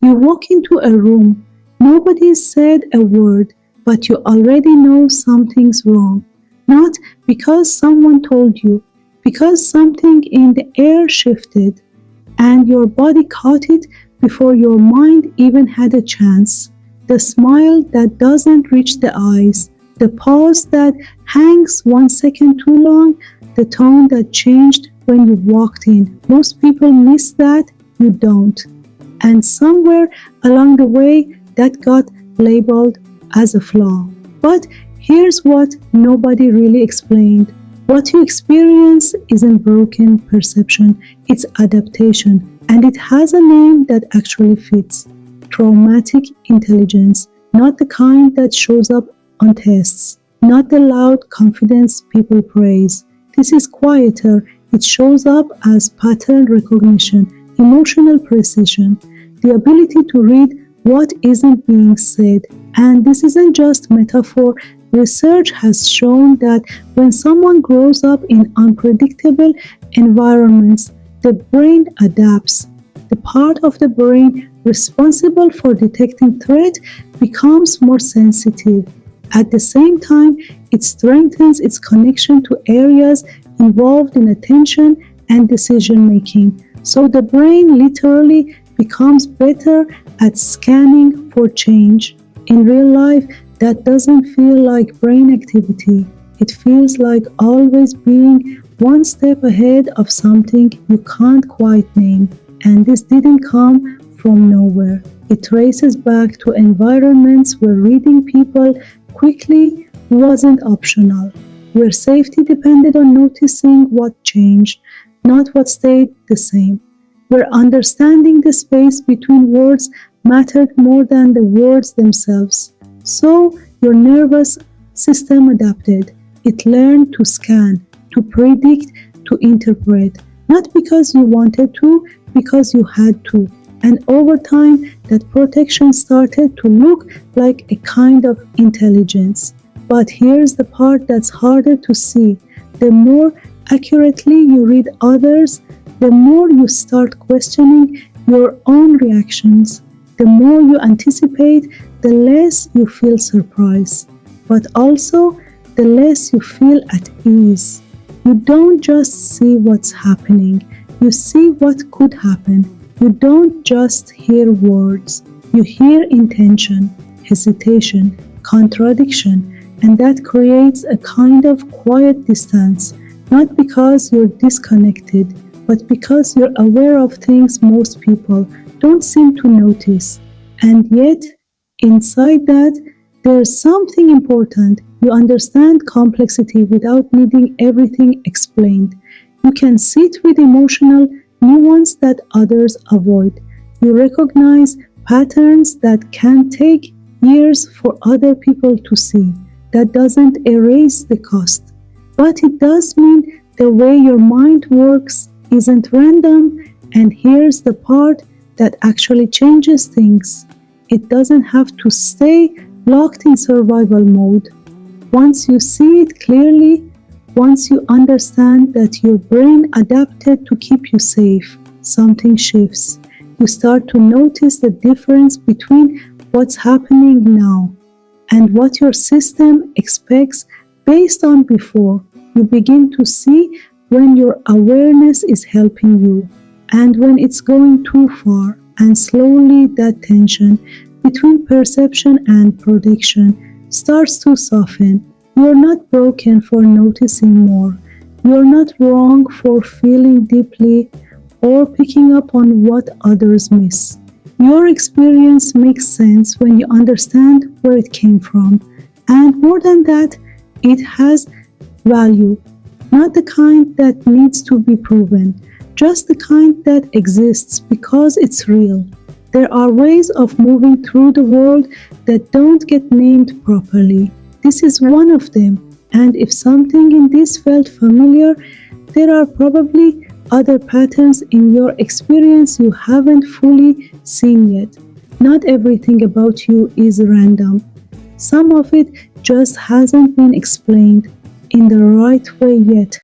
You walk into a room, nobody said a word, but you already know something's wrong. Not because someone told you, because something in the air shifted, and your body caught it before your mind even had a chance. The smile that doesn't reach the eyes, the pause that hangs 1 second too long, the tone that changed when you walked in. Most people miss that, you don't. And somewhere along the way, that got labeled as a flaw. But here's what nobody really explained. What you experience isn't broken perception, it's adaptation. And it has a name that actually fits. Traumatic intelligence, not the kind that shows up on tests, not the loud confidence people praise. This is quieter. It shows up as pattern recognition, emotional precision, the ability to read what isn't being said. And this isn't just metaphor. Research has shown that when someone grows up in unpredictable environments, the brain adapts. The part of the brain responsible for detecting threat becomes more sensitive. At the same time, it strengthens its connection to areas involved in attention and decision making. So the brain literally becomes better at scanning for change. In real life, that doesn't feel like brain activity. It feels like always being one step ahead of something you can't quite name. And this didn't come from nowhere. It traces back to environments where reading people quickly wasn't optional, where safety depended on noticing what changed, not what stayed the same, where understanding the space between words mattered more than the words themselves. So your nervous system adapted. It learned to scan, to predict, to interpret, not because you wanted to, because you had to. And over time, that protection started to look like a kind of intelligence. But here's the part that's harder to see. The more accurately you read others, the more you start questioning your own reactions. The more you anticipate, the less you feel surprise. But also, the less you feel at ease. You don't just see what's happening, you see what could happen. You don't just hear words, you hear intention, hesitation, contradiction, and that creates a kind of quiet distance, not because you're disconnected, but because you're aware of things most people don't seem to notice. And yet, inside that, there's something important. You understand complexity without needing everything explained. You can sit with emotional nuance that others avoid. You recognize patterns that can take years for other people to see. That doesn't erase the cost, but it does mean the way your mind works isn't random. And here's the part that actually changes things. It doesn't have to stay locked in survival mode. Once you see it clearly, once you understand that your brain adapted to keep you safe, something shifts. You start to notice the difference between what's happening now and what your system expects based on before. You begin to see when your awareness is helping you and when it's going too far, and slowly that tension between perception and prediction starts to soften. You're not broken for noticing more. You're not wrong for feeling deeply or picking up on what others miss. Your experience makes sense when you understand where it came from. And more than that, it has value. Not the kind that needs to be proven, just the kind that exists because it's real. There are ways of moving through the world that don't get named properly. This is one of them, and if something in this felt familiar, there are probably other patterns in your experience you haven't fully seen yet. Not everything about you is random. Some of it just hasn't been explained in the right way yet.